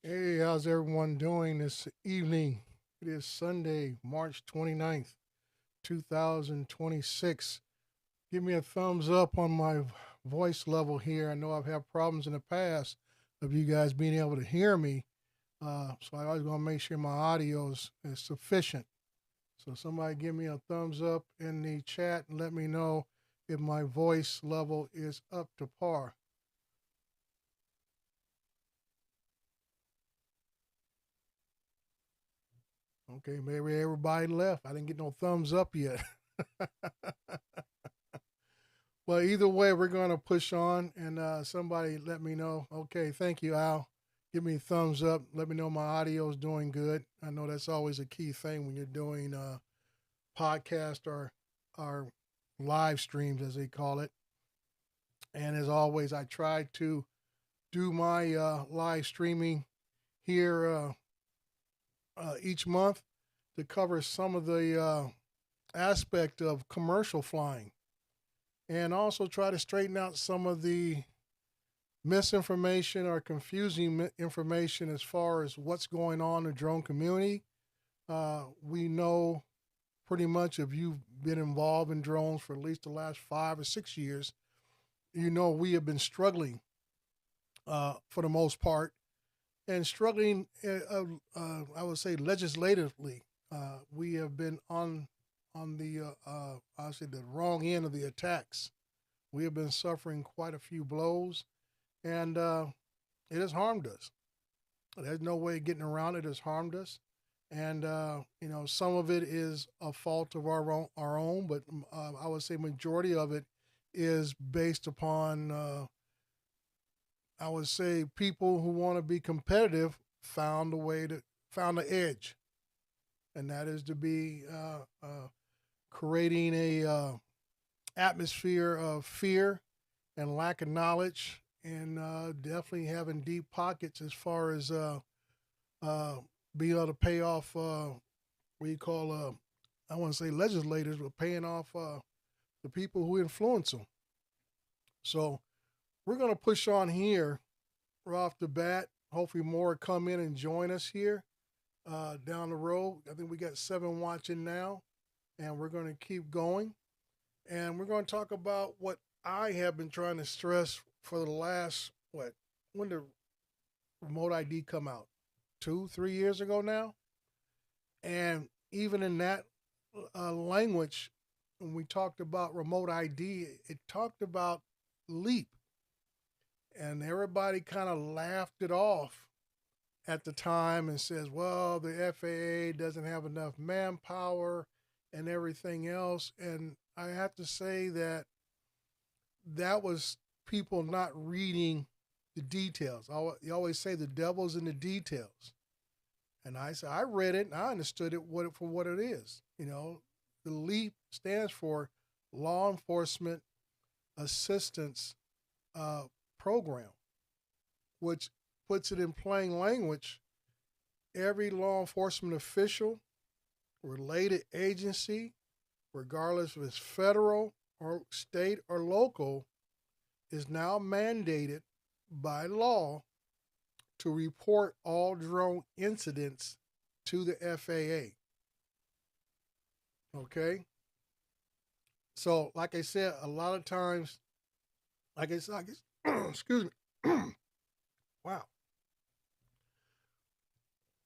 Hey, how's everyone doing this evening? It is Sunday, March 29th, 2026. Give me a thumbs up on my voice level here. I know I've had problems in the past of you guys being able to hear me. So I always want to make sure my audio is sufficient. So somebody give me a thumbs up in the chat and let me know if my voice level is up to par. Okay, maybe everybody left. I didn't get no thumbs up yet. Well, either way, we're going to push on and somebody let me know. Okay, thank you, Al. Give me a thumbs up. Let me know my audio is doing good. I know that's always a key thing when you're doing podcast or live streams, as they call it. And as always, I try to do my live streaming here each month to cover some of the aspect of commercial flying and also try to straighten out some of the misinformation or confusing information as far as what's going on in the drone community. We know pretty much if you've been involved in drones for at least the last 5 or 6 years, you know we have been struggling for the most part and struggling, I would say, legislatively. We have been on the I say the wrong end of the attacks. We have been suffering quite a few blows, and it has harmed us. There's no way of getting around it. It has harmed us, and some of it is a fault of our own, but I would say majority of it is based upon I would say people who want to be competitive found a way to found the edge, and that is to be creating a atmosphere of fear and lack of knowledge, and definitely having deep pockets as far as be able to pay off what you call I want to say legislators, but paying off the people who influence them. So we're going to push on here right off the bat. Hopefully, more come in and join us here down the road. I think we got 7 watching now, and we're going to keep going. And we're going to talk about what I have been trying to stress for the last, what, when did remote ID come out? 2, 3 years ago now? And even in that language, when we talked about remote ID, it talked about LEAP. And everybody kind of laughed it off at the time and says, well, the FAA doesn't have enough manpower and everything else. And I have to say that that was people not reading the details. You always say the devil's in the details. And I said, I read it and I understood it for what it is. You know, the LEAP stands for Law Enforcement Assistance Program, which puts it in plain language. Every law enforcement official, related agency, regardless if it's federal or state or local, is now mandated by law to report all drone incidents to the FAA. Okay? So, like I said, a lot of times, excuse me. Wow.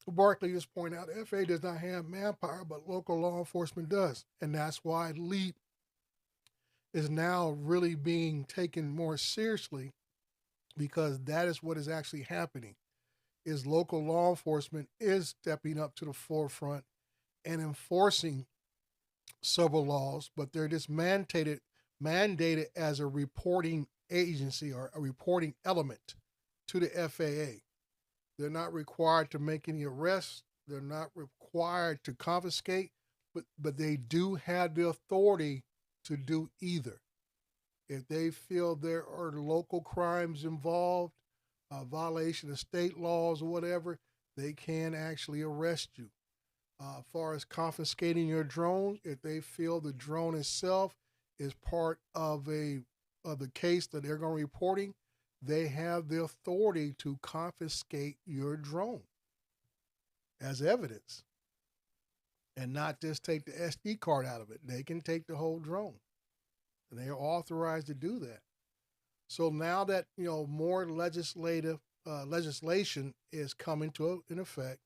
Barkley just pointed out FAA does not have manpower, but local law enforcement does. And that's why LEAP is now really being taken more seriously, because that is what is actually happening. Is local law enforcement is stepping up to the forefront and enforcing several laws, but they're just mandated as a reporting agency or a reporting element to the FAA. They're not required to make any arrests. They're not required to confiscate, but they do have the authority to do either. If they feel there are local crimes involved, a violation of state laws or whatever, they can actually arrest you. As far as confiscating your drone, if they feel the drone itself is part of the case that they're going to be reporting, they have the authority to confiscate your drone as evidence and not just take the SD card out of it. They can take the whole drone, and they are authorized to do that. So now that more legislation is coming in effect,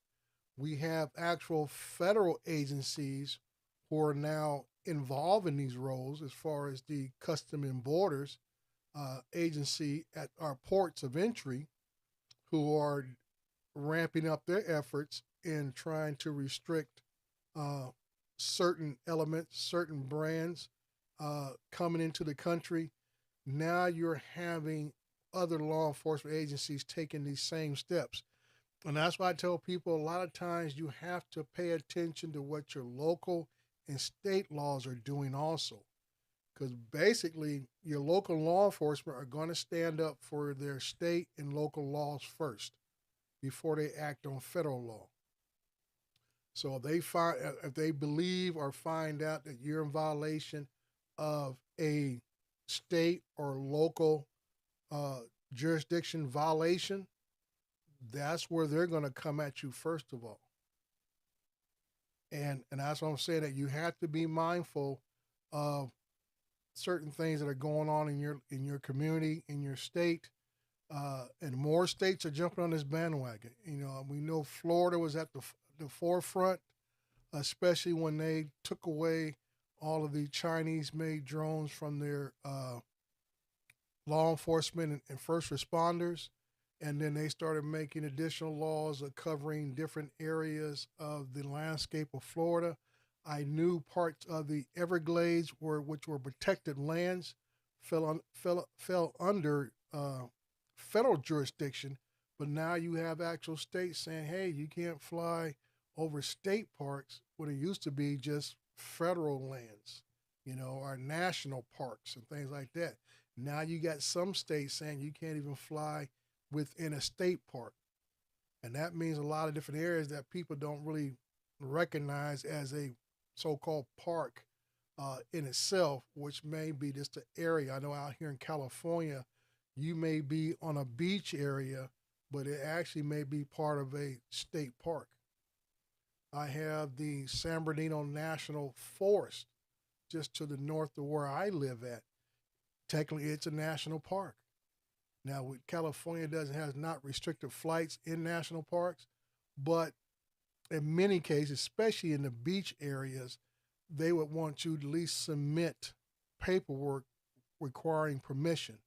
we have actual federal agencies who are now involved in these roles, as far as the Custom and Borders agency at our ports of entry, who are ramping up their efforts in trying to restrict certain elements, certain brands coming into the country. Now you're having other law enforcement agencies taking these same steps. And that's why I tell people a lot of times you have to pay attention to what your local and state laws are doing also. Because basically, your local law enforcement are going to stand up for their state and local laws first before they act on federal law. So if they believe or find out that you're in violation of a state or local jurisdiction violation, that's where they're going to come at you first of all. And that's what I'm saying, that you have to be mindful of certain things that are going on in your community, in your state, and more states are jumping on this bandwagon. We know Florida was at the forefront, especially when they took away all of the Chinese-made drones from their law enforcement and first responders. And then they started making additional laws covering different areas of the landscape of Florida. I knew parts of the Everglades, which were protected lands, fell under federal jurisdiction. But now you have actual states saying, hey, you can't fly over state parks when it used to be just federal lands, or national parks and things like that. Now you got some states saying you can't even fly within a state park. And And that means a lot of different areas that people don't really recognize as a so-called park in itself, which may be just an area. I know out here in California, you may be on a beach area, but it actually may be part of a state park. I have the San Bernardino National Forest just to the north of where I live at. Technically, it's a national park. Now, California doesn't has not restricted flights in national parks, but in many cases, especially in the beach areas, they would want you to at least submit paperwork requiring permission.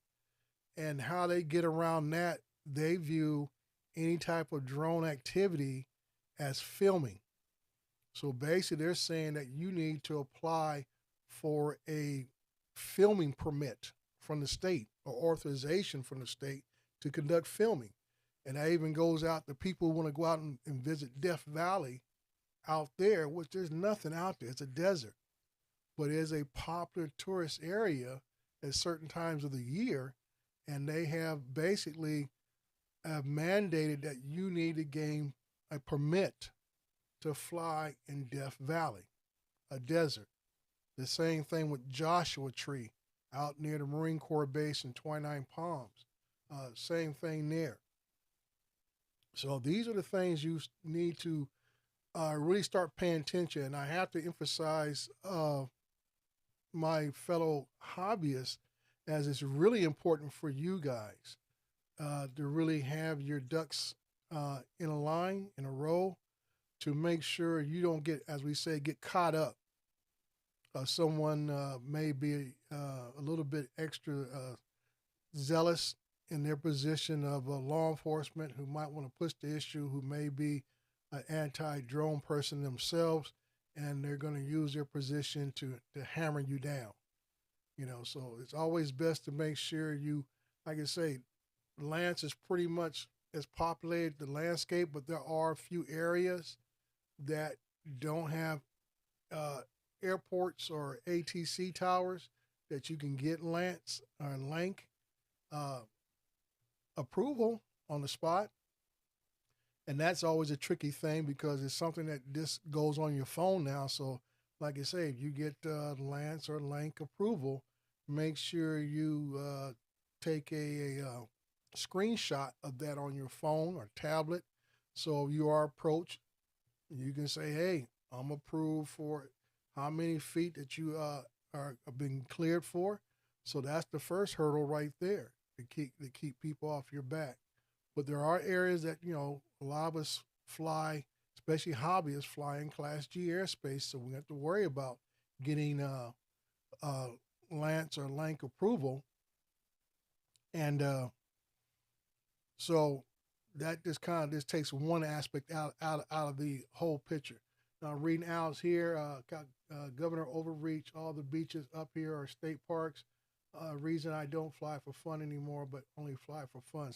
And how they get around that, they view any type of drone activity as filming. So basically, they're saying that you need to apply for a filming permit from the state or authorization from the state to conduct filming. And that even goes out to people who want to go out and visit Death Valley out there, which there's nothing out there. It's a desert, but it is a popular tourist area at certain times of the year. And they have basically mandated that you need to gain a permit to fly in Death Valley, a desert. The same thing with Joshua Tree out near the Marine Corps base in 29 Palms. Same thing there. So these are the things you need to really start paying attention. And I have to emphasize my fellow hobbyists as it's really important for you guys to really have your ducks in a line, in a row, to make sure you don't get, as we say, get caught up. Someone may be a little bit extra zealous in their position of law enforcement who might want to push the issue, who may be an anti-drone person themselves, and they're going to use their position to hammer you down. So it's always best to make sure you, like I say, Lance is pretty much as populated the landscape, but there are a few areas that don't have airports or ATC towers that you can get Lance or Lank uh, approval on the spot. And that's always a tricky thing because it's something that just goes on your phone now. So, like I say, if you get Lance or Lank approval, make sure you take a screenshot of that on your phone or tablet. So if you are approached, you can say, "Hey, I'm approved for how many feet that you are being cleared for." So that's the first hurdle right there to keep people off your back. But there are areas that a lot of us fly, especially hobbyists, fly in Class G airspace, so we have to worry about getting uh, Lance or Lank approval, and so that just kind of just takes one aspect out of the whole picture. Now, reading Al's here, got Governor Overreach, all the beaches up here are state parks. Reason I don't fly for fun anymore, but only fly for fun.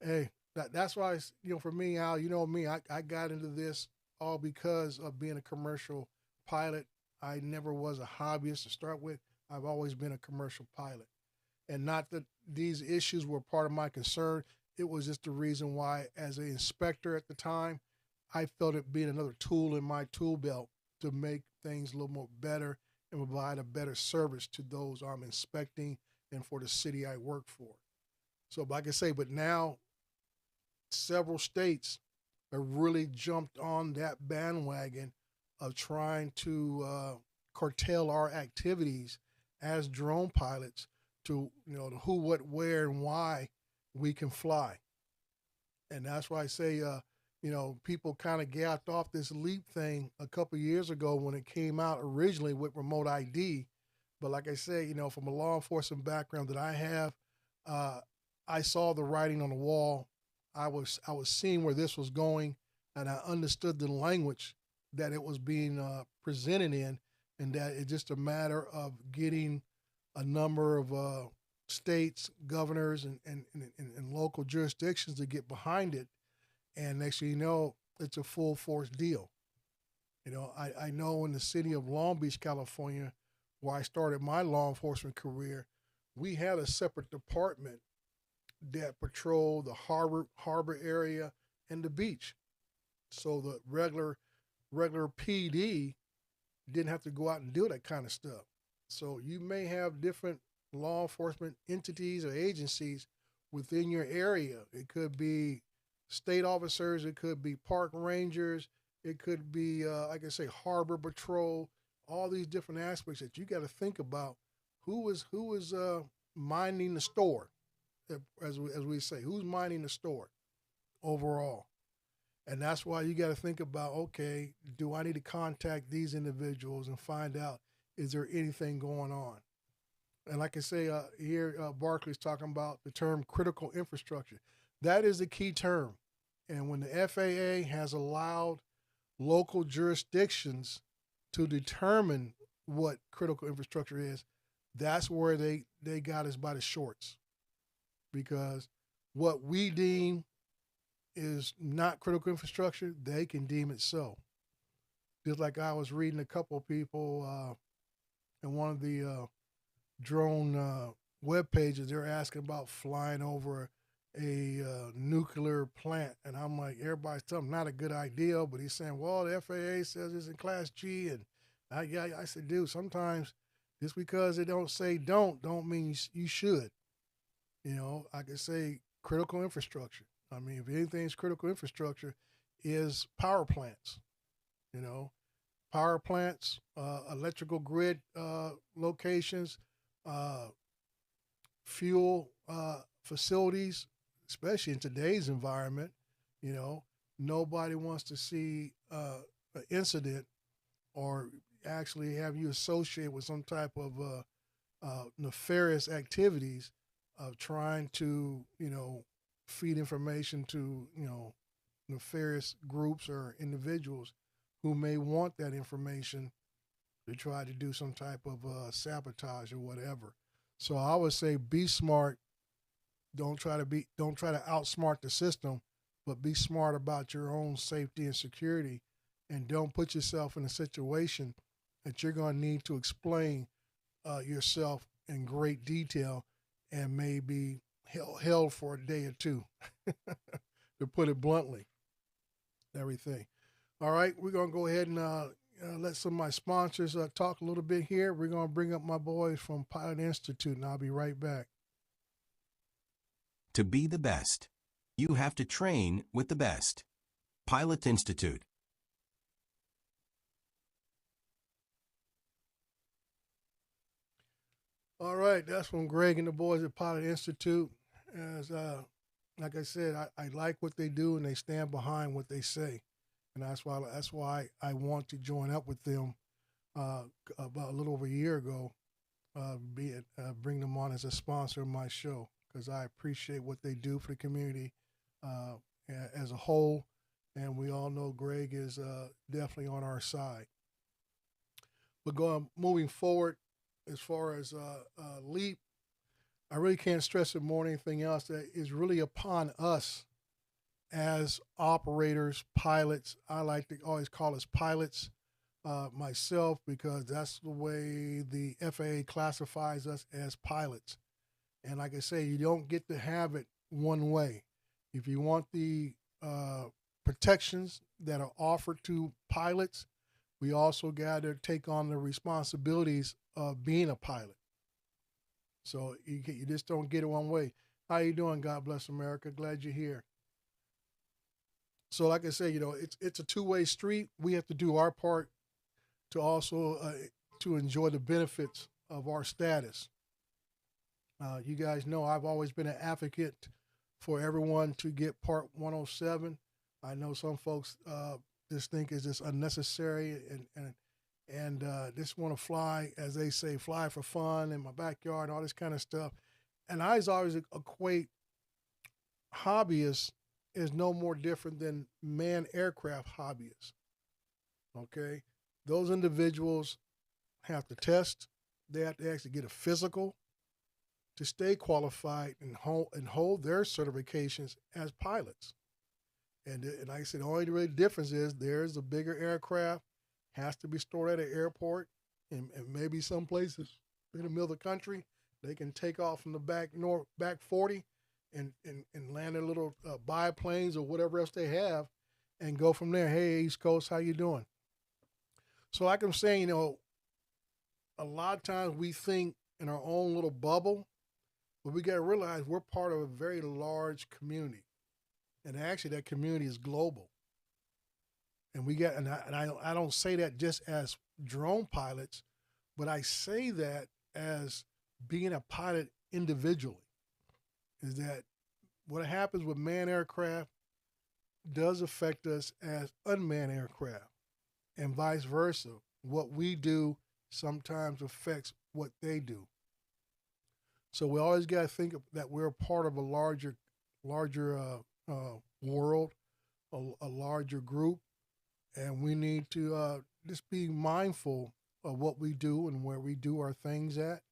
Hey, that's why, for me, Al, me, I got into this all because of being a commercial pilot. I never was a hobbyist to start with. I've always been a commercial pilot. And not that these issues were part of my concern. It was just the reason why, as an inspector at the time, I felt it being another tool in my tool belt to make things a little more better and provide a better service to those I'm inspecting and for the city I work for. So, like I say, but now several states have really jumped on that bandwagon of trying to curtail our activities as drone pilots to, the who, what, where, and why we can fly. And that's why I say, people kind of gapped off this L.E.A.P thing a couple years ago when it came out originally with remote ID. But like I say, from a law enforcement background that I have, uh, I saw the writing on the wall. I was seeing where this was going, and I understood the language that it was being presented in, and that it's just a matter of getting a number of states, governors, and local jurisdictions to get behind it. And next thing you know, it's a full force deal. I know in the city of Long Beach, California, where I started my law enforcement career, we had a separate department that patrolled the harbor area and the beach. So the regular PD didn't have to go out and do that kind of stuff. So you may have different law enforcement entities or agencies within your area. It could be state officers, it could be park rangers, it could be, like I say, harbor patrol. All these different aspects that you got to think about. Who is minding the store, as we say, who's minding the store overall. And that's why you got to think about, okay, do I need to contact these individuals and find out, is there anything going on? And like I say, here, Barclay's talking about the term critical infrastructure. That is the key term. And when the FAA has allowed local jurisdictions to determine what critical infrastructure is, that's where they got us by the shorts. Because what we deem is not critical infrastructure, they can deem it so. Just like I was reading a couple of people in one of the drone web pages, they're asking about flying over a nuclear plant, and I'm like, everybody's telling them not a good idea, but he's saying, well, the FAA says it's in Class G, and I said, dude, sometimes just because they don't say don't mean you should. I could say critical infrastructure. I mean, if anything's critical infrastructure, is power plants. You know, power plants, electrical grid locations, uh, fuel facilities, especially in today's environment. You know, nobody wants to see an incident or actually have you associated with some type of nefarious activities of trying to, feed information to, nefarious groups or individuals who may want that information to try to do some type of sabotage or whatever. So I would say be smart. Don't try to outsmart the system, but be smart about your own safety and security, and don't put yourself in a situation that you're going to need to explain yourself in great detail and maybe held for a day or two, to put it bluntly. Everything. All right, we're going to go ahead and let some of my sponsors talk a little bit here. We're going to bring up my boys from Pilot Institute, and I'll be right back. To be the best, you have to train with the best. Pilot Institute. All right, that's from Greg and the boys at Pilot Institute. As like I said, I like what they do and they stand behind what they say, and that's why I want to join up with them about a little over a year ago. Bring them on as a sponsor of my show because I appreciate what they do for the community uh, as a whole, and we all know Greg is definitely on our side. But going moving forward, as far as Leap, I really can't stress it more than anything else that is really upon us as operators, pilots. I like to always call us pilots myself because that's the way the FAA classifies us as pilots. And like I say, you don't get to have it one way. If you want the uh, protections that are offered to pilots, we also got to take on the responsibilities of being a pilot. So you just don't get it one way. How you doing? God bless America. Glad you're here. So like I say, it's a two-way street. We have to do our part to also to enjoy the benefits of our status. You guys know I've always been an advocate for everyone to get Part 107. I know some folks just think it's just unnecessary and just want to fly, as they say, fly for fun in my backyard, all this kind of stuff. And I always equate hobbyists is no more different than manned aircraft hobbyists. Okay, those individuals have to test. They have to actually get a physical to stay qualified and hold their certifications as pilots. And like I said, the only real difference is there's a bigger aircraft, has to be stored at an airport, and maybe some places in the middle of the country they can take off from the back 40 and land their little biplanes or whatever else they have, and go from there. Hey, East Coast, how you doing? So, like I'm saying, a lot of times we think in our own little bubble, but we got to realize we're part of a very large community, and actually that community is global. And we got, and I don't say that just as drone pilots, but I say that as being a pilot individually. Is that what happens with manned aircraft does affect us as unmanned aircraft, and vice versa. What we do sometimes affects what they do. So we always got to think that we're a part of a larger world, a larger group, and we need to just be mindful of what we do and where we do our things at,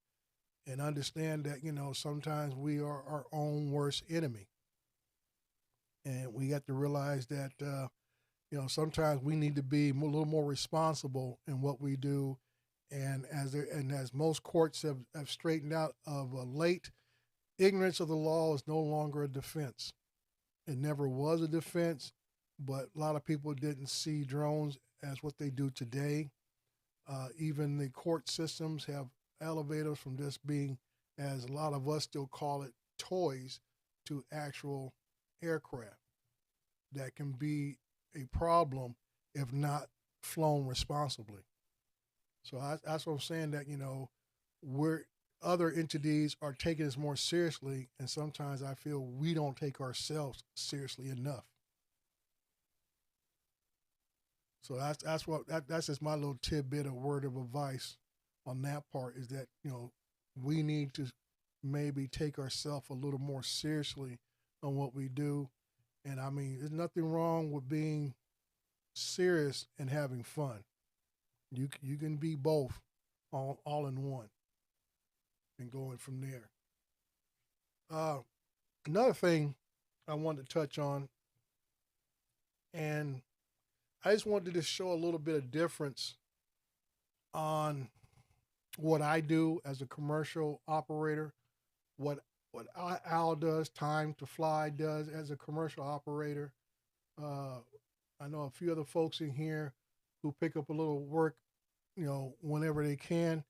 and understand that sometimes we are our own worst enemy, and we got to realize that sometimes we need to be a little more responsible in what we do. And as most courts have straightened out of late, ignorance of the law is no longer a defense. It never was a defense, but a lot of people didn't see drones as what they do today. Even the court systems have elevators from just being, as a lot of us still call it, toys, to actual aircraft that can be a problem if not flown responsibly. So that's what I'm saying, that we're other entities are taking us more seriously, and sometimes I feel we don't take ourselves seriously enough. So that's just my little tidbit of word of advice on that part, is that we need to maybe take ourselves a little more seriously on what we do. And I mean, there's nothing wrong with being serious and having fun. You can be both, all in one, and going from there. Uh, Another thing I wanted to touch on, and I just wanted to show a little bit of difference on what I do as a commercial operator, what Al does, Time to Fly does as a commercial operator. Uh, I know a few other folks in here who pick up a little work, whenever they can,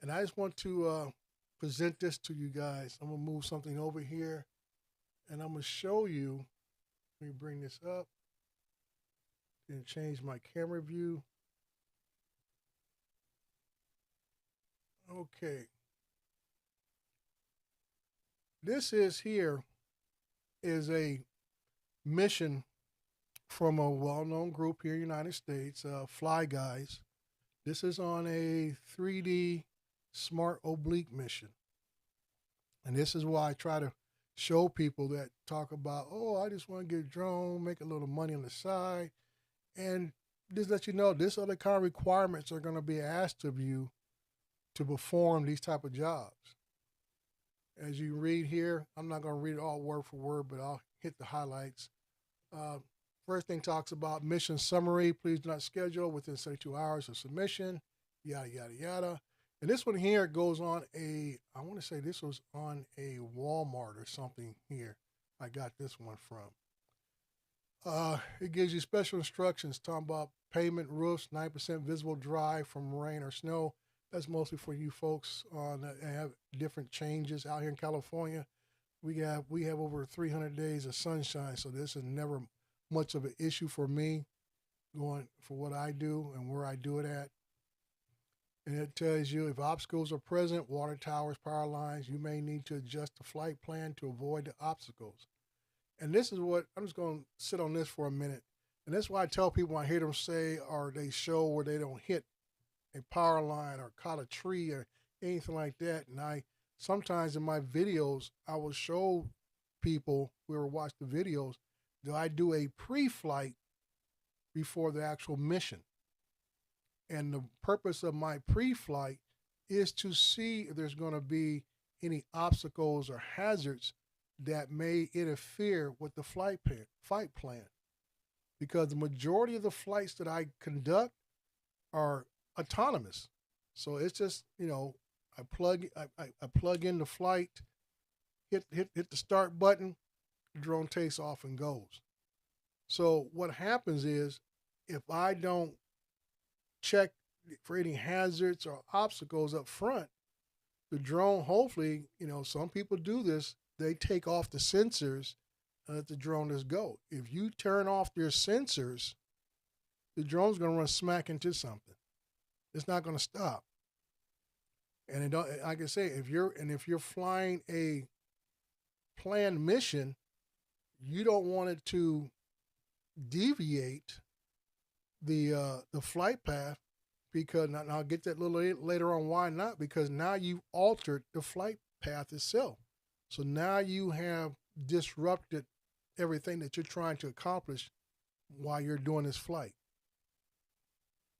and I just want to present this to you guys. I'm gonna move something over here, and I'm gonna show you. Let me bring this up and change my camera view. Okay, this is a mission from a well-known group here in the United States, Fly Guys. This is on a 3D smart oblique mission. And this is why I try to show people that talk about, oh, I just want to get a drone, make a little money on the side. And just let you know, this other kind of requirements are going to be asked of you to perform these type of jobs. As you read here, I'm not going to read it all word for word, but I'll hit the highlights. Uh, First thing talks about mission summary. Please do not schedule within 72 hours of submission, yada, yada, yada. And this one here goes on I want to say this was on a Walmart or something here. I got this one from. It gives you special instructions talking about pavement roofs, 9% visible dry from rain or snow. That's mostly for you folks on have different changes out here in California. We have over 300 days of sunshine, so this is never much of an issue for me going for what I do and where I do it at. And it tells you if obstacles are present, water towers, power lines, you may need to adjust the flight plan to avoid the obstacles. And this is what I'm just going to sit on this for a minute. And that's why I tell people when I hear them say or they show where they don't hit a power line or caught a tree or anything like that. And I sometimes in my videos, I will show people who ever watch the videos, do I do a pre-flight before the actual mission. And the purpose of my pre-flight is to see if there's going to be any obstacles or hazards that may interfere with the flight plan. Because the majority of the flights that I conduct are autonomous. So it's just, I plug in the flight hit the start button, the drone takes off and goes. So what happens is if I don't check for any hazards or obstacles up front, the drone, hopefully, some people do this, they take off the sensors and let the drone just go. If you turn off your sensors, the drone's going to run smack into something. It's not going to stop. And it don't, like I say, if you're flying a planned mission, you don't want it to deviate the flight path because now I'll get that a little later on. Why not? Because now you've altered the flight path itself. So now you have disrupted everything that you're trying to accomplish while you're doing this flight.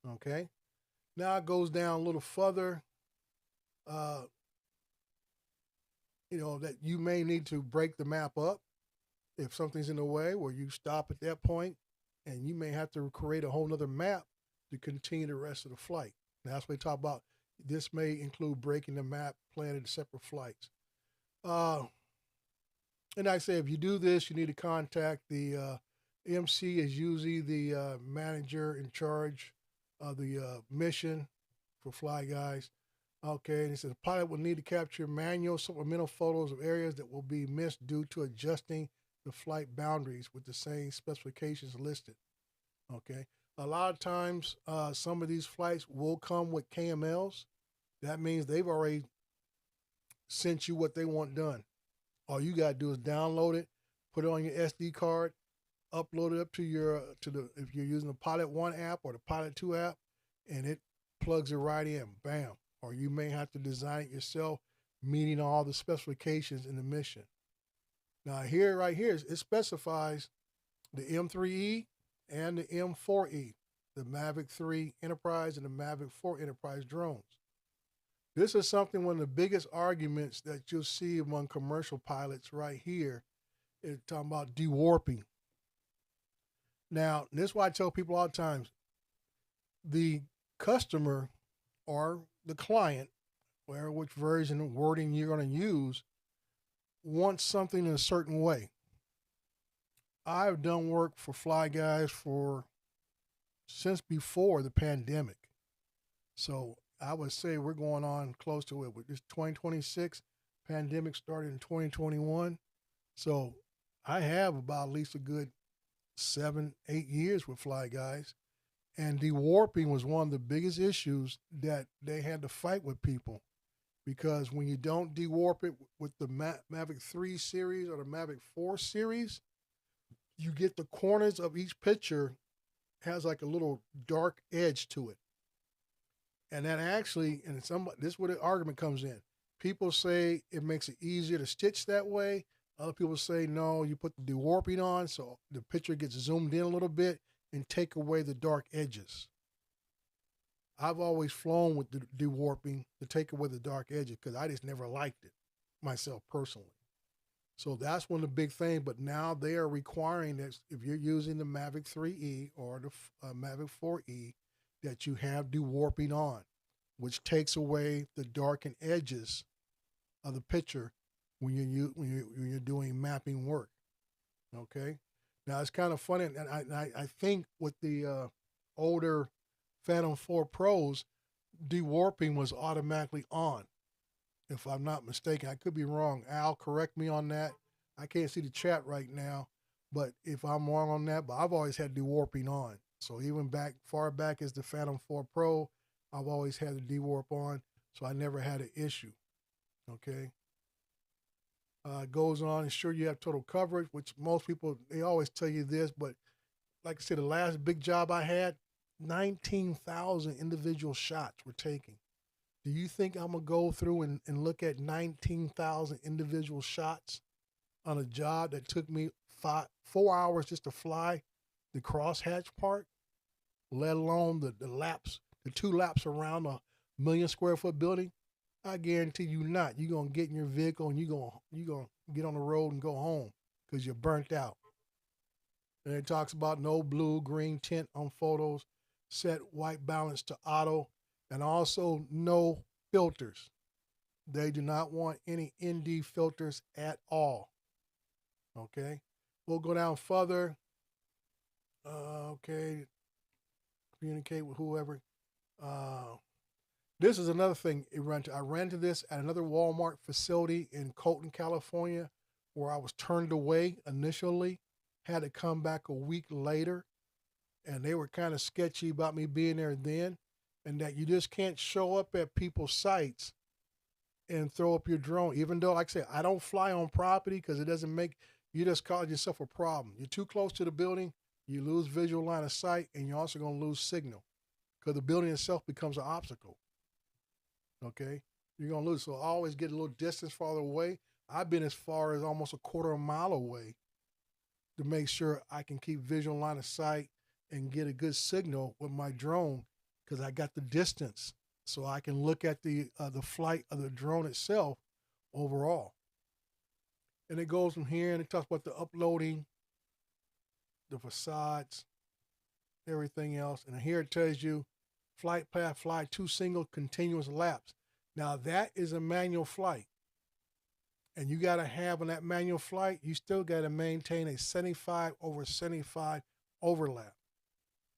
Okay. Now it goes down a little further. Uh, that you may need to break the map up if something's in the way, where you stop at that point, and you may have to create a whole nother map to continue the rest of the flight. Now, that's what we talk about. This may include breaking the map, planning separate flights. Uh, and like I say, if you do this, you need to contact the MC is usually the manager in charge of the mission for Fly Guys. Okay, and he says the pilot will need to capture manual supplemental photos of areas that will be missed due to adjusting the flight boundaries with the same specifications listed. Okay, a lot of times some of these flights will come with KMLs. That means they've already sent you what they want done. All you gotta do is download it, put it on your SD card, upload it up to the if you're using the Pilot One app or the Pilot Two app, and it plugs it right in. Bam. Or you may have to design it yourself, meeting all the specifications in the mission. Now right here, it specifies the M3E and the M4E, the Mavic 3 Enterprise and the Mavic 4 Enterprise drones. This is one of the biggest arguments that you'll see among commercial pilots right here is talking about dewarping. Now, this is why I tell people all the time, the customer or the client, which version of wording you're going to use, wants something in a certain way. I've done work for Fly Guys since before the pandemic. So I would say we're going on close to it. With this 2026, pandemic started in 2021. So I have about at least a good 7, 8 years with Fly Guys. And dewarping was one of the biggest issues that they had to fight with people, because when you don't dewarp it with the Mavic 3 series or the Mavic 4 series, you get the corners of each picture has like a little dark edge to it. And that actually, this is where the argument comes in. People say it makes it easier to stitch that way. Other people say, no, you put the dewarping on so the picture gets zoomed in a little bit and take away the dark edges. I've always flown with the dewarping to take away the dark edges because I just never liked it myself personally. So that's one of the big things. But now they are requiring that if you're using the Mavic 3E or the Mavic 4E, that you have dewarping on, which takes away the darkened edges of the picture when you're doing mapping work. Okay. Now it's kind of funny, and I think with the older Phantom 4 Pros, dewarping was automatically on, if I'm not mistaken. I could be wrong. Al, correct me on that. I can't see the chat right now, but if I'm wrong on that, but I've always had dewarping on. So even far back as the Phantom 4 Pro, I've always had the dewarp on, so I never had an issue. Okay. It goes on, ensure you have total coverage, which most people, they always tell you this, but like I said, the last big job I had, 19,000 individual shots were taken. Do you think I'm going to go through and look at 19,000 individual shots on a job that took me 4 hours just to fly the crosshatch part, let alone the laps, the 2 laps around a 1,000,000 square foot building? I guarantee you not. You're going to get in your vehicle and you're going to get on the road and go home because you're burnt out. And it talks about no blue, green tint on photos, set white balance to auto, and also no filters. They do not want any ND filters at all. Okay. We'll go down further. Okay. Communicate with whoever. Uh, this is another thing. I ran into this at another Walmart facility in Colton, California, where I was turned away initially. Had to come back a week later, and they were kind of sketchy about me being there then, and that you just can't show up at people's sites and throw up your drone. Even though, like I said, I don't fly on property because it doesn't make you just cause yourself a problem. You're too close to the building, you lose visual line of sight, and you're also going to lose signal because the building itself becomes an obstacle. Okay, you're going to lose. So I always get a little distance farther away. I've been as far as almost a quarter of a mile away to make sure I can keep visual line of sight and get a good signal with my drone because I got the distance so I can look at the flight of the drone itself overall. And it goes from here and it talks about the uploading, the facades, everything else. And here it tells you flight path, fly 2 single continuous laps. Now that is a manual flight. And you got to have on that manual flight, you still got to maintain a 75/75 overlap.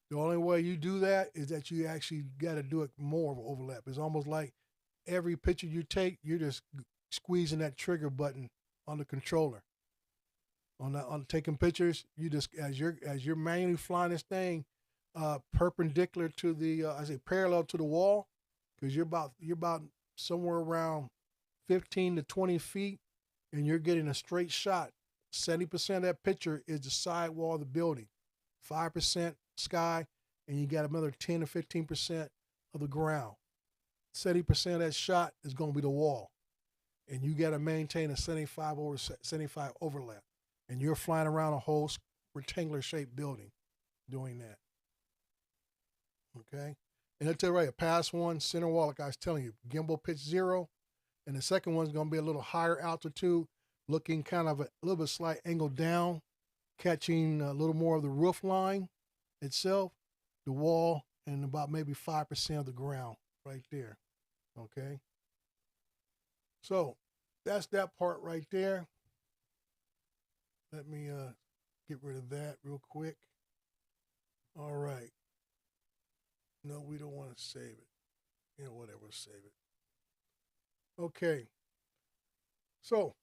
The only way you do that is that you actually got to do it more of an overlap. It's almost like every picture you take, you're just squeezing that trigger button on the controller. On taking pictures, you just as you're manually flying this thing perpendicular to the I say parallel to the wall, because you're about somewhere around 15 to 20 feet, and you're getting a straight shot. 70% of that picture is the side wall of the building, 5% sky, and you got another 10 to 15% of the ground. 70% of that shot is going to be the wall, and you got to maintain a 75/75 overlap, and you're flying around a whole rectangular shaped building doing that. Okay, and I'll tell you right, a pass one, center wall, like I was telling you, gimbal pitch 0, and the second one's going to be a little higher altitude, looking kind of a little bit slight angle down, catching a little more of the roof line itself, the wall, and about maybe 5% of the ground right there. Okay. So that's that part right there. Let me get rid of that real quick. All right. No, we don't want to save it. You know, whatever, save it. Okay. So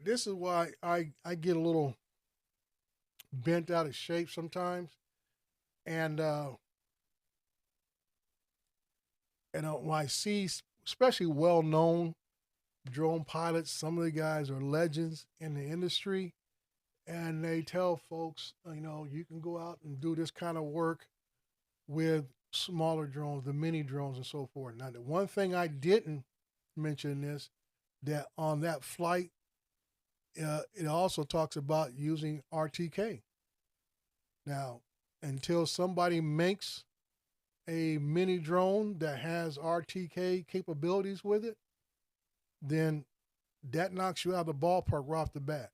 this is why I get a little bent out of shape sometimes. And when I see, especially well-known drone pilots, some of the guys are legends in the industry, and they tell folks, you can go out and do this kind of work with smaller drones, the mini drones and so forth. Now, the one thing I didn't mention is that on that flight, it also talks about using RTK. Now, until somebody makes a mini drone that has RTK capabilities with it, then that knocks you out of the ballpark right off the bat.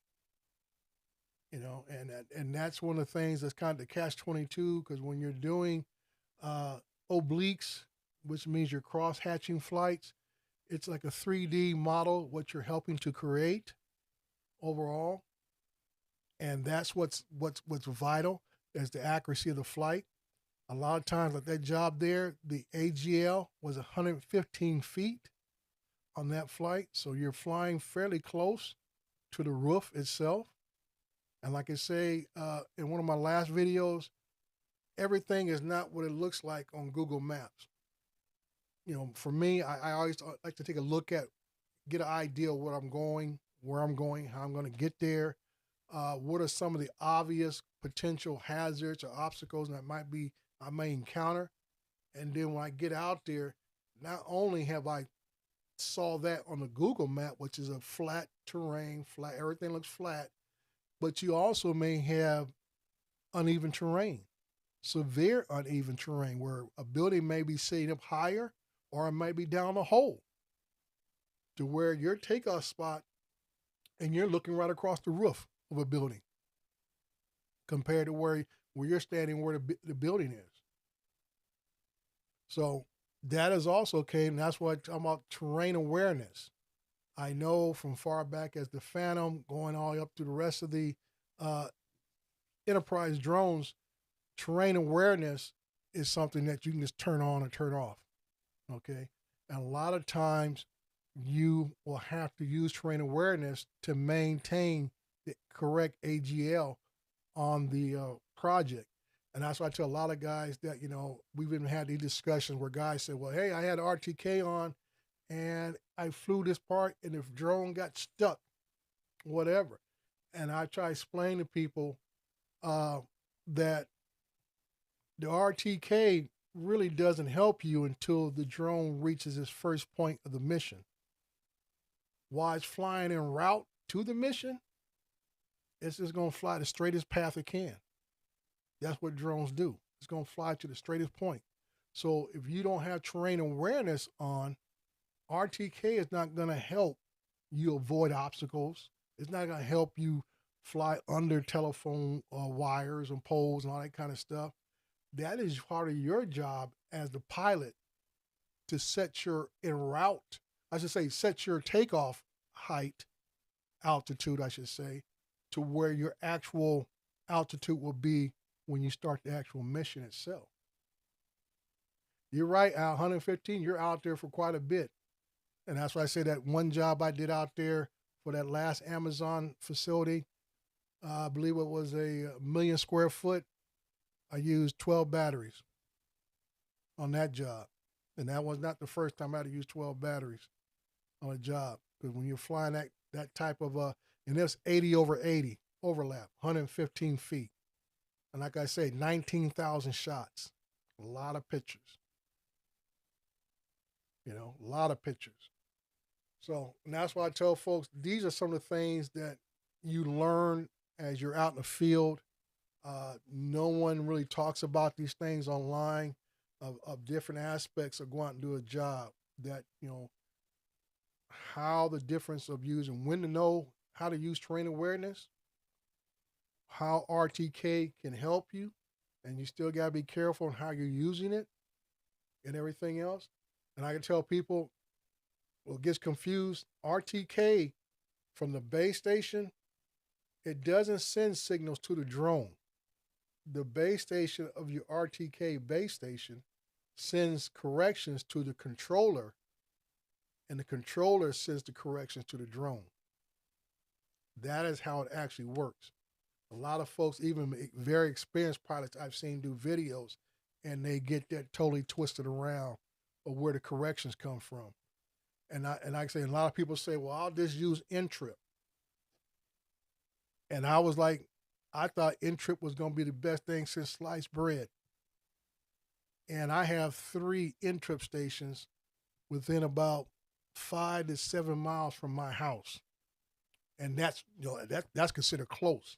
And that's one of the things that's kind of the catch-22, because when you're doing obliques, which means you're cross-hatching flights, it's like a 3D model, what you're helping to create overall. And that's what's vital, is the accuracy of the flight. A lot of times, like that job there, the AGL was 115 feet on that flight. So you're flying fairly close to the roof itself. And like I say in one of my last videos, everything is not what it looks like on Google Maps. For me, I always like to take a look at, get an idea of where I'm going, how I'm going to get there. What are some of the obvious potential hazards or obstacles that I may encounter? And then when I get out there, not only have I saw that on the Google map, which is a flat terrain, everything looks flat, but you also may have uneven terrain, severe uneven terrain, where a building may be sitting up higher or it may be down a hole to where your takeoff spot and you're looking right across the roof of a building compared to where you're standing, where the building is. So That is also okay, and that's what I'm talking about terrain awareness. I know from far back as the Phantom, going all the way up to the rest of the uh, enterprise drones, terrain awareness is something that you can just turn on or turn off. Okay. And a lot of times you will have to use terrain awareness to maintain the correct AGL on the project. And that's why I tell a lot of guys that, we've even had these discussions where guys say, well, hey, I had RTK on and I flew this part and the drone got stuck, whatever. And I try to explain to people uh, that the RTK really doesn't help you until the drone reaches its first point of the mission. While it's flying en route to the mission, it's just going to fly the straightest path it can. That's what drones do. It's going to fly to the straightest point. So if you don't have terrain awareness on, RTK is not going to help you avoid obstacles. It's not going to help you fly under telephone wires and poles and all that kind of stuff. That is part of your job as the pilot to set your en route, I should say, set your takeoff height, altitude, I should say, to where your actual altitude will be when you start the actual mission itself. You're right, Al, 115, you're out there for quite a bit. And that's why I say that one job I did out there for that last Amazon facility, I believe it was a million square foot. I used 12 batteries on that job. And that was not the first time I had to use 12 batteries on a job. Because when you're flying that type of, and there's 80 over 80 overlap, 115 feet. And like I say, 19,000 shots, a lot of pictures, a lot of pictures. So, and that's why I tell folks, these are some of the things that you learn as you're out in the field. No one really talks about these things online of different aspects of going out and do a job that, how the difference of using, when to know how to use terrain awareness, how RTK can help you, and you still got to be careful on how you're using it and everything else. And I can tell people, well, gets confused. RTK from the base station, it doesn't send signals to the drone. The base station of your RTK base station sends corrections to the controller, and the controller sends the corrections to the drone. That is how it actually works. A lot of folks, even very experienced pilots I've seen do videos, and they get that totally twisted around of where the corrections come from. And I say, a lot of people say, well, I'll just use N-Trip. And I was like, I thought N-Trip was going to be the best thing since sliced bread. And I have 3 N-Trip stations within about 5 to 7 miles from my house. And that's considered close.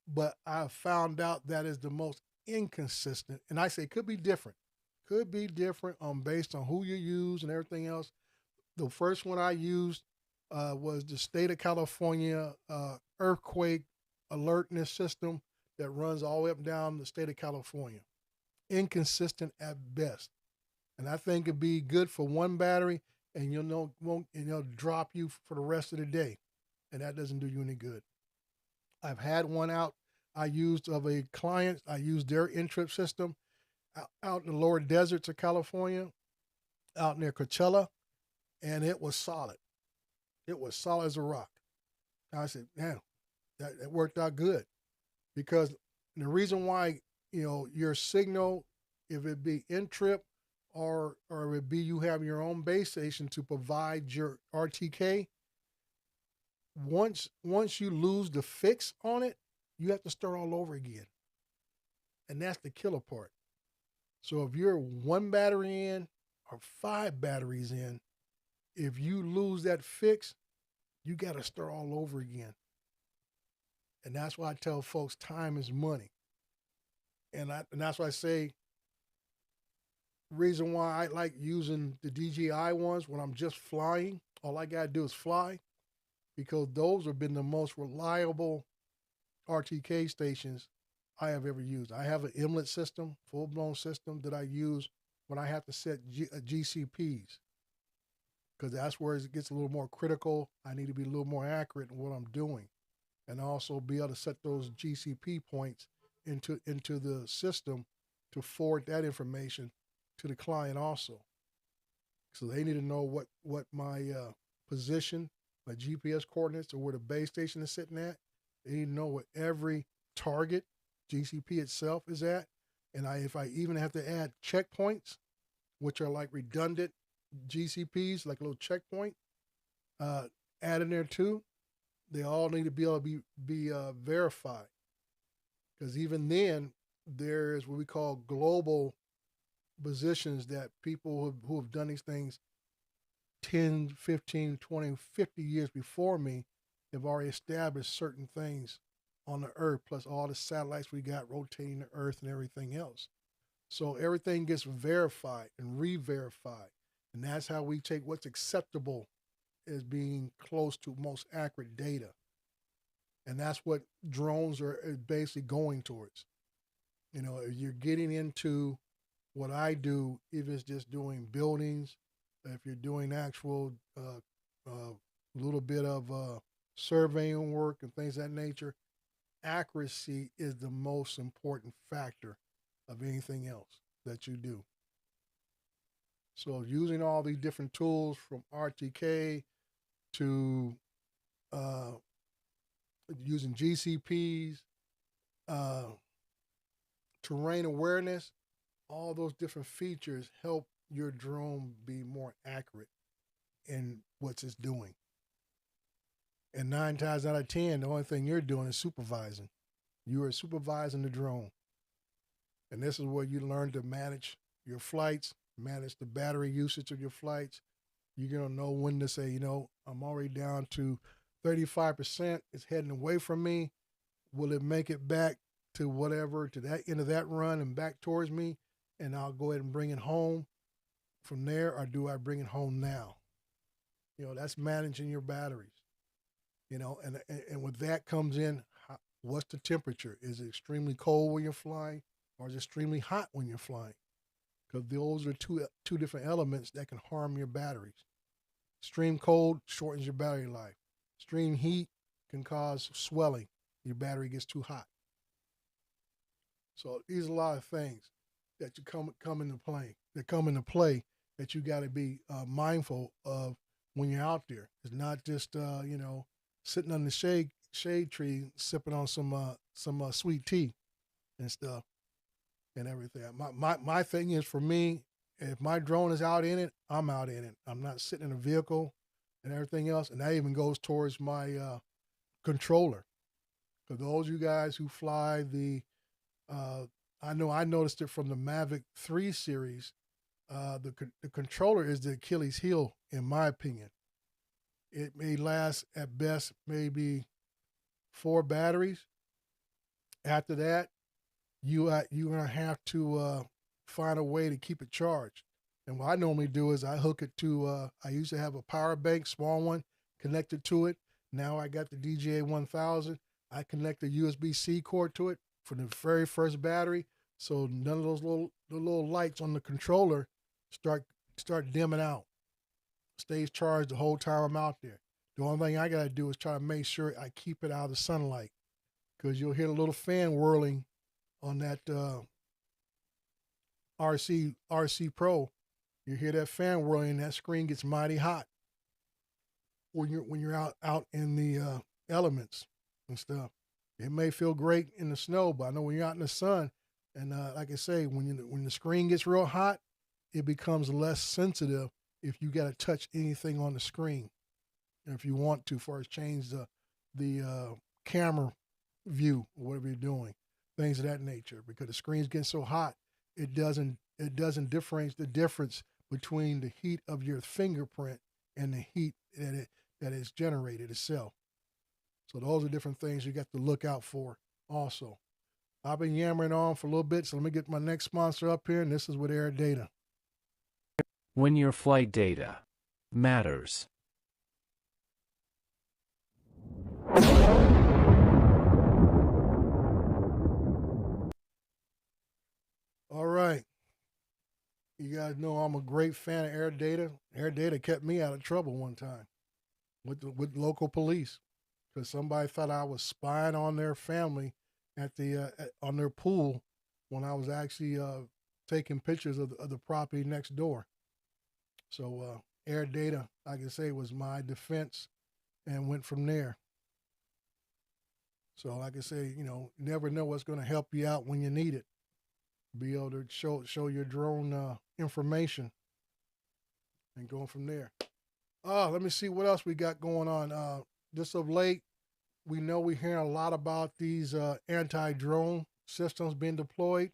But I found out that is the most inconsistent. And I say it could be different. Could be different based on who you use and everything else. The first one I used was the state of California earthquake alertness system that runs all the way up and down the state of California. Inconsistent at best. And I think it'd be good for one battery and won't drop you for the rest of the day. And that doesn't do you any good. I've had one out I used of a client. I used their N-Trip system out in the lower deserts of California, out near Coachella, and it was solid. It was solid as a rock. I said, man, that worked out good. Because the reason why, your signal, if it be N-Trip or if it be you have your own base station to provide your RTK, once you lose the fix on it, you have to start all over again. And that's the killer part. So if you're 1 battery in or 5 batteries in, if you lose that fix, you got to start all over again. And that's why I tell folks time is money. And that's why I say, reason why I like using the DJI ones when I'm just flying, all I got to do is fly, because those have been the most reliable RTK stations I have ever used. I have an inlet system, full-blown system that I use when I have to set GCPs, because that's where it gets a little more critical. I need to be a little more accurate in what I'm doing, and also be able to set those GCP points into the system to forward that information to the client also. So they need to know what my position, my GPS coordinates, or where the base station is sitting at. They need to know what every target GCP itself is at, and if I even have to add checkpoints, which are like redundant GCPs, like a little checkpoint, uh, add in there too. They all need to be able to be verified, because even then there is what we call global positions that people who have done these things 10, 15, 20, 50 years before me have already established certain things on the earth, plus all the satellites we got rotating the earth and everything else. So everything gets verified and re-verified. And that's how we take what's acceptable as being close to most accurate data. And that's what drones are basically going towards. You know, if you're getting into what I do, if it's just doing buildings, if you're doing actual little bit of surveying work and things of that nature, accuracy is the most important factor of anything else that you do. So using all these different tools from RTK to uh, using GCPs, uh, terrain awareness, all those different features help your drone be more accurate in what it's doing. And 9 times out of 10, the only thing you're doing is supervising. You are supervising the drone. And this is where you learn to manage your flights, manage the battery usage of your flights. You're going to know when to say, I'm already down to 35%. It's heading away from me. Will it make it back to whatever, to that end of that run and back towards me? And I'll go ahead and bring it home from there, or do I bring it home now? That's managing your batteries. And with that comes in, what's the temperature? Is it extremely cold when you're flying, or is it extremely hot when you're flying? Because those are two different elements that can harm your batteries. Extreme cold shortens your battery life. Extreme heat can cause swelling. Your battery gets too hot. So these are a lot of things that you come into play. That come into play that you got to be mindful of when you're out there. It's not just sitting on the shade tree sipping on some sweet tea and stuff and everything. My thing is, for me, if my drone is out in it, I'm out in it. I'm not sitting in a vehicle and everything else. And that even goes towards my controller. For those of you guys who fly the, I know I noticed it from the Mavic 3 series. The controller is the Achilles heel, in my opinion. It may last at best maybe 4 batteries. After that, you're gonna have to find a way to keep it charged. And what I normally do is I hook it to. I used to have a power bank, small one, connected to it. Now I got the DJI 1000. I connect the USB-C cord to it for the very first battery, so none of those little lights on the controller start dimming out. Stays charged the whole time I'm out there. The only thing I gotta do is try to make sure I keep it out of the sunlight, because you'll hear a little fan whirling on that RC Pro. You hear that fan whirling, and that screen gets mighty hot when you're out in the elements and stuff. It may feel great in the snow, but I know when you're out in the sun, and like I say, when the screen gets real hot, it becomes less sensitive if you got to touch anything on the screen, if you want to, as change the camera view or whatever you're doing, things of that nature. Because the screen's getting so hot, it doesn't differentiate the difference between the heat of your fingerprint and the heat that is generated itself. So those are different things you got to look out for also. I've been yammering on for a little bit, so let me get my next sponsor up here, and this is with Air Data. When your flight data matters. All right. You guys know I'm a great fan of Air Data. Air Data kept me out of trouble one time with local police because somebody thought I was spying on their family on their pool when I was actually taking pictures of the property next door. So Air Data, like I say, was my defense and went from there. So like I say, you never know what's going to help you out when you need it. Be able to show your drone information and going from there. Let me see what else we got going on. Just of late, we know we're hearing a lot about these anti-drone systems being deployed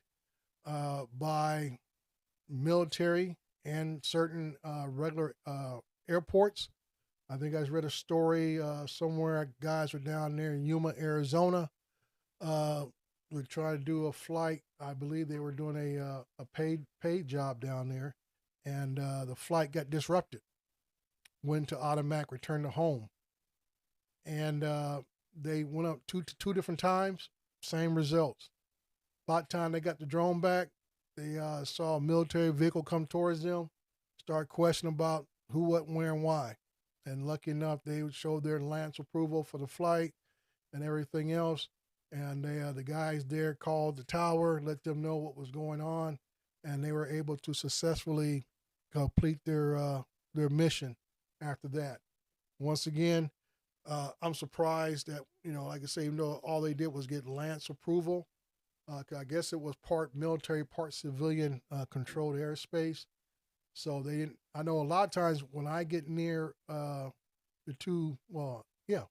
by military and certain regular airports. I think I read a story somewhere. Guys were down there in Yuma, Arizona. Uh, were trying to do a flight. I believe they were doing a paid job down there, and the flight got disrupted. Went to automatic return to home, and they went up two different times. Same results. About time they got the drone back, they saw a military vehicle come towards them. Start questioning about who, what, where, and why. And lucky enough, they showed their Lance approval for the flight and everything else. And the guys there called the tower, let them know what was going on, and they were able to successfully complete their mission after that. Once again, I'm surprised that, like I say, even though all they did was get Lance approval, I guess it was part military, part civilian controlled airspace. So they didn't. I know a lot of times when I get near the two, well, yeah,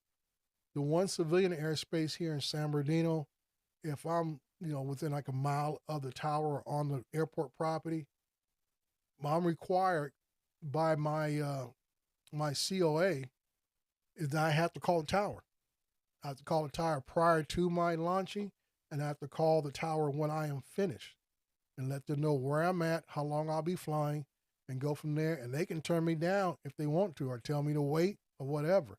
the one civilian airspace here in San Bernardino, if I'm, within like a mile of the tower on the airport property, I'm required by my COA is that I have to call the tower. I have to call the tower prior to my launching, and I have to call the tower when I am finished and let them know where I'm at, how long I'll be flying, and go from there. And they can turn me down if they want to or tell me to wait or whatever.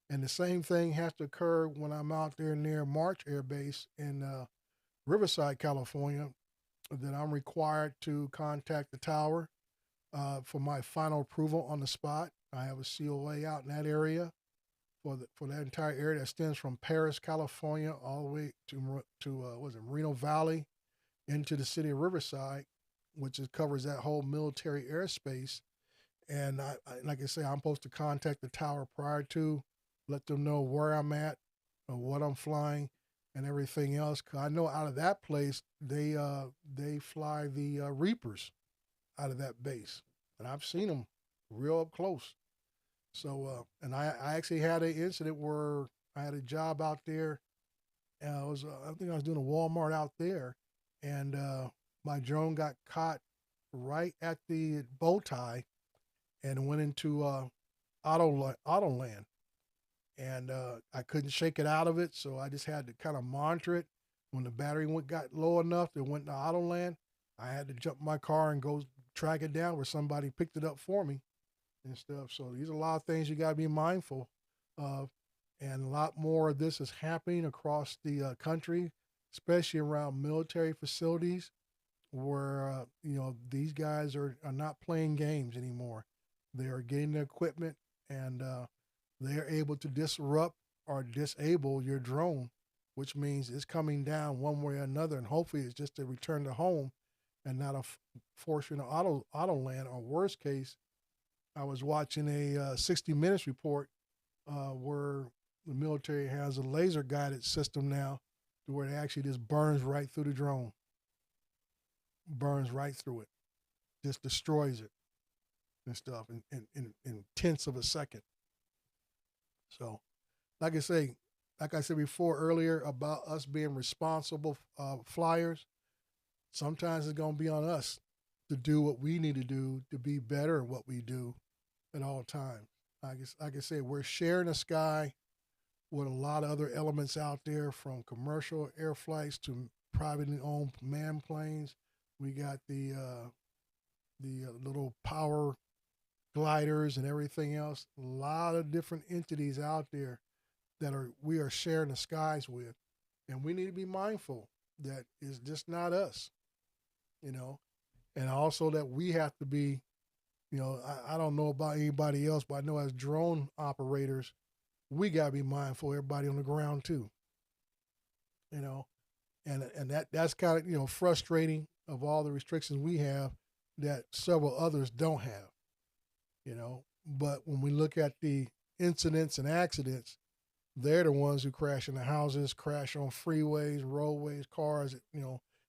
And the same thing has to occur when I'm out there near March Air Base in Riverside, California, that I'm required to contact the tower for my final approval on the spot. I have a COA out in that area for that entire area that extends from Paris, California, all the way to was it Moreno Valley into the city of Riverside, which covers that whole military airspace. And like I say, I'm supposed to contact the tower prior to, let them know where I'm at, or what I'm flying, and everything else. 'Cause I know out of that place they fly the Reapers out of that base, and I've seen them real up close. So, and I actually had an incident where I had a job out there. I think I was doing a Walmart out there, and my drone got caught right at the bow tie and went into Autoland, and I couldn't shake it out of it, so I just had to kind of monitor it. When the battery got low enough, it went to Autoland. I had to jump in my car and go track it down where somebody picked it up for me and stuff. So these are a lot of things you got to be mindful of, and a lot more of this is happening across the country, especially around military facilities where these guys are not playing games anymore. They are getting the equipment, and they are able to disrupt or disable your drone, which means it's coming down one way or another, and hopefully it's just a return to home and not a force you to auto land. Or worst case, I was watching a 60 Minutes report where the military has a laser guided system now to where it actually just burns right through the drone, burns right through it, just destroys it and stuff in tenths of a second. So, like I say, like I said before earlier about us being responsible flyers, sometimes it's going to be on us to do what we need to do to be better at what we do at all times. Like I said, we're sharing the sky with a lot of other elements out there, from commercial air flights to privately owned manned planes. We got the little power gliders and everything else. A lot of different entities out there that we are sharing the skies with, and we need to be mindful that it's just not us, you know. and also that we have to be, I don't know about anybody else, but I know as drone operators, we got to be mindful of everybody on the ground too, you know, and that's kind of frustrating of all the restrictions we have that several others don't have, But when we look at the incidents and accidents, they're the ones who crash into houses, crash on freeways, roadways, cars,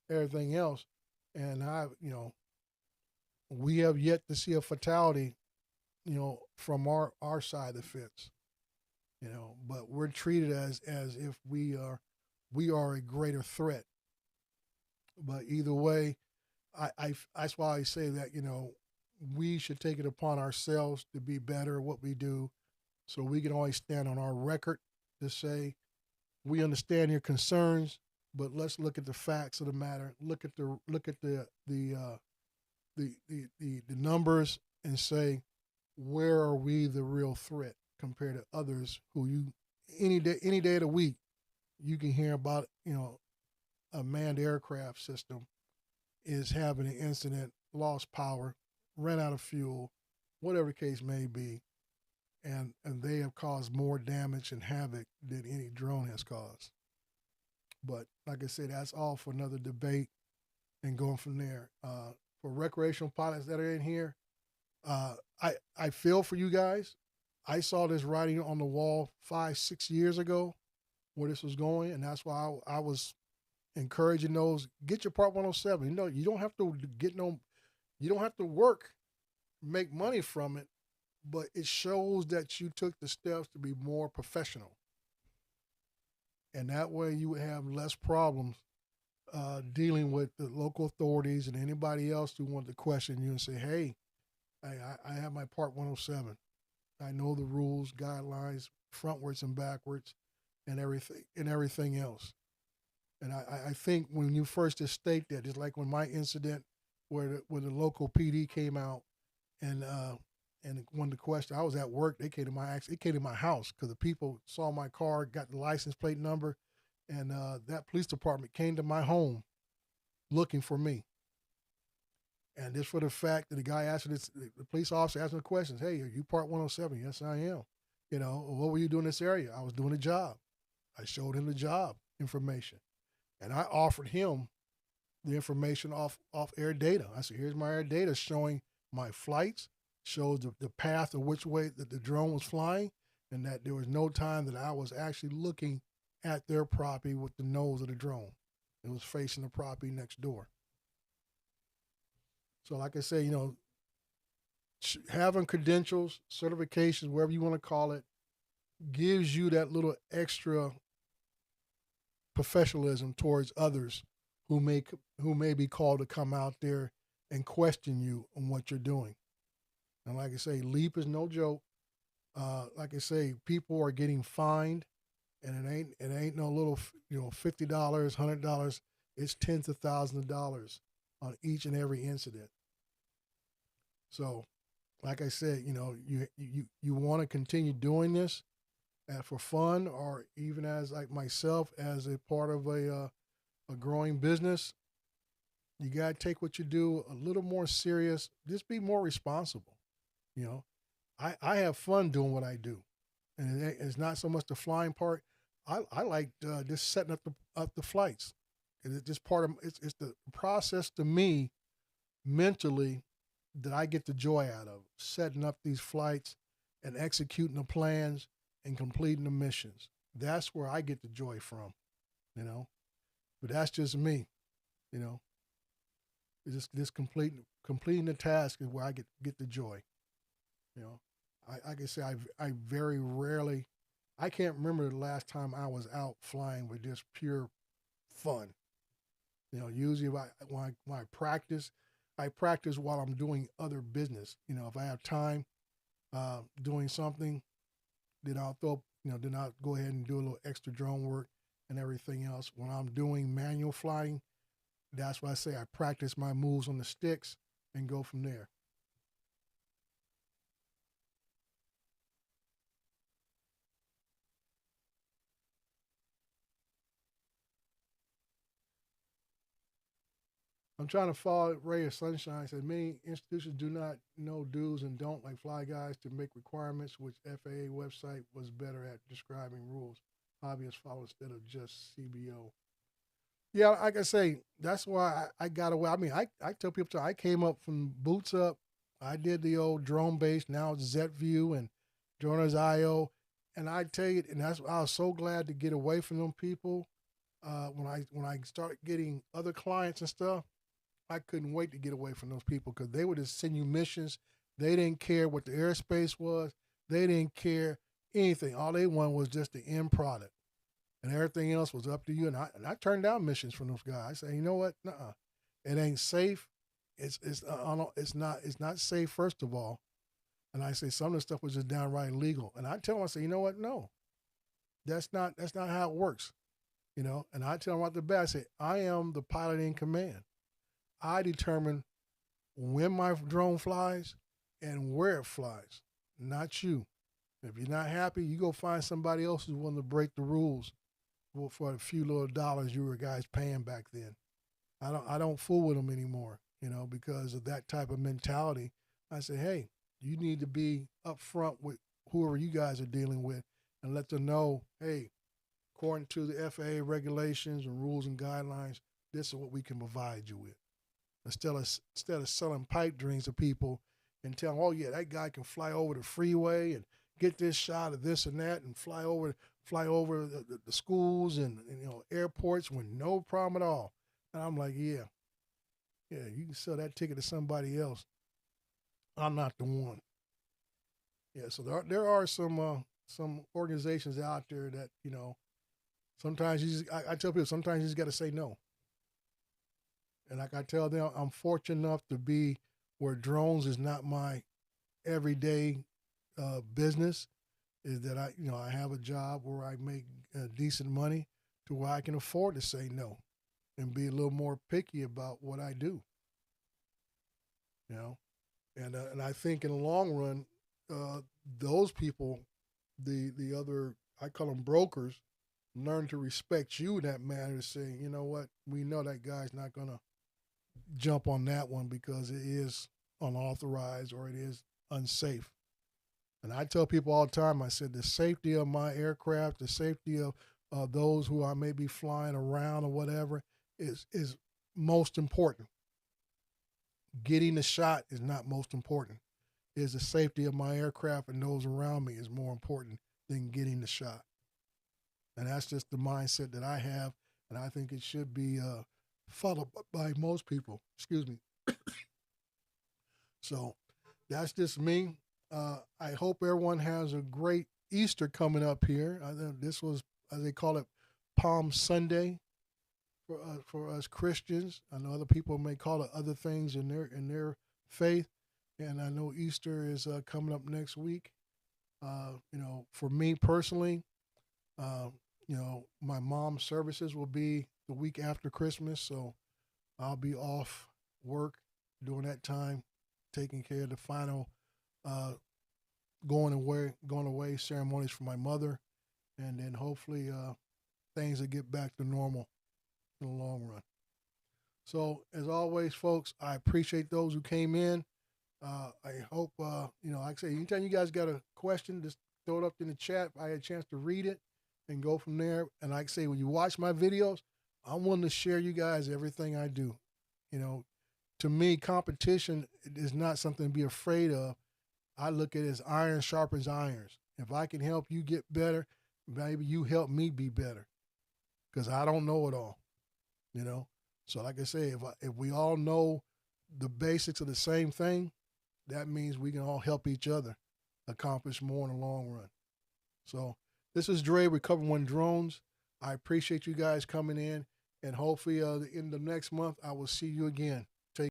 everything else. And we have yet to see a fatality, from our side of the fence, but we're treated as if we are a greater threat. But either way, that's why I say that, we should take it upon ourselves to be better at what we do so we can always stand on our record to say we understand your concerns, but let's look at the facts of the matter. Look at the numbers and say where are we the real threat compared to others who you any day of the week you can hear about a manned aircraft system is having an incident, lost power, ran out of fuel, whatever the case may be, and they have caused more damage and havoc than any drone has caused. But like I said, that's all for another debate and going from there. For recreational pilots that are in here, I feel for you guys. I saw this writing on the wall 5, 6 years ago where this was going, and that's why I was encouraging those get your Part 107. You don't have to you don't have to work, make money from it, but it shows that you took the steps to be more professional, and that way you would have less problems dealing with the local authorities and anybody else who wanted to question you and say, "Hey, I have my Part 107. I know the rules, guidelines, frontwards and backwards, and everything else." And I think when you first just state that, it's like when my incident where the local PD came out and wanted to question. I was at work. They came to it came to my house because the people saw my car, got the license plate number, and that police department came to my home looking for me. And just for the fact that the guy asked this, the police officer asked me questions. Hey, are you Part 107? Yes, I am. What were you doing in this area? I was doing a job. I showed him the job information, and I offered him the information off air data. I said, here's my air data showing my flights, shows the path of which way that the drone was flying, and that there was no time that I was actually looking at their property with the nose of the drone. It was facing the property next door. So, like I say, having credentials, certifications, whatever you want to call it, gives you that little extra professionalism towards others who may be called to come out there and question you on what you're doing. And like I say, L.E.A.P is no joke. Like I say, people are getting fined, and it ain't no little $50, $100. It's tens of thousands of dollars on each and every incident. So, like I said, you want to continue doing this for fun, or even as like myself as a part of a growing business. You got to take what you do a little more serious. Just be more responsible. You know, I have fun doing what I do, and it's not so much the flying part. I like just setting up the flights. And it's just part of it's the process to me mentally that I get the joy out of setting up these flights and executing the plans and completing the missions. That's where I get the joy from, you know. But that's just me, you know. It's just this completing the task is where I get the joy, you know. I can say I very rarely, I can't remember the last time I was out flying with just pure fun. Usually when I practice, I practice while I'm doing other business. If I have time doing something, then I'll go ahead and do a little extra drone work and everything else. When I'm doing manual flying, that's why I say I practice my moves on the sticks and go from there. I'm trying to follow Ray of Sunshine. Said many institutions do not know do's and don't like Fly Guys to make requirements, which FAA website was better at describing rules. Hobbyists follow instead of just CBO. Yeah, like I say, that's why I got away. I mean, I tell people, I came up from boots up. I did the old drone base, now it's ZView and Joiners IO. And I tell you, and that's I was so glad to get away from them people. When I started getting other clients and stuff, I couldn't wait to get away from those people because they would just send you missions. They didn't care what the airspace was. They didn't care anything. All they wanted was just the end product, and everything else was up to you. And I turned down missions from those guys. I said, you know what? Nuh-uh. It ain't safe. It's not safe, first of all. And I say some of the stuff was just downright illegal. And I tell them, I say, you know what? No, that's not how it works. And I tell them right the bat, I say, I am the pilot in command. I determine when my drone flies and where it flies, not you. If you're not happy, you go find somebody else who's willing to break the rules for a few little dollars you were guys paying back then. I don't fool with them anymore, because of that type of mentality. I say, hey, you need to be upfront with whoever you guys are dealing with and let them know, hey, according to the FAA regulations and rules and guidelines, this is what we can provide you with. Instead of selling pipe dreams to people and telling, oh yeah, that guy can fly over the freeway and get this shot of this and that and fly over the schools and airports with no problem at all. And I'm like, yeah, you can sell that ticket to somebody else. I'm not the one. Yeah, so there are some organizations out there that sometimes I tell people sometimes you just got to say no. And like I tell them, I'm fortunate enough to be where drones is not my everyday business. Is that I have a job where I make decent money to where I can afford to say no and be a little more picky about what I do. You know, and I think in the long run, uh, those people, the other I call them brokers, learn to respect you in that manner. Saying, you know what, we know that guy's not gonna jump on that one because it is unauthorized or it is unsafe. And I tell people all the time, I said the safety of my aircraft, the safety of those who I may be flying around or whatever is most important. Getting the shot is not most important. Is the safety of my aircraft and those around me is more important than getting the shot. And that's just the mindset that I have, and I think it should be followed by most people. Excuse me. So that's just me. I hope everyone has a great Easter coming up here. I think this was, as they call it, Palm Sunday for us Christians. I know other people may call it other things in their faith, and I know Easter is coming up next week. For me personally, uh, my mom's services will be the week after Christmas, so I'll be off work during that time, taking care of the final uh, going away ceremonies for my mother, and then hopefully things will get back to normal in the long run. So as always, folks, I appreciate those who came in. I hope like I say, anytime you guys got a question, just throw it up in the chat. I had a chance to read it and go from there. And like I say, when you watch my videos, I'm willing to share you guys everything I do. You know, to me, competition is not something to be afraid of. I look at it as iron sharpens irons. If I can help you get better, maybe you help me be better because I don't know it all, you know. So like I say, if we all know the basics of the same thing, that means we can all help each other accomplish more in the long run. So this is Dre with Cover One Drones. I appreciate you guys coming in, and hopefully in the next month I will see you again.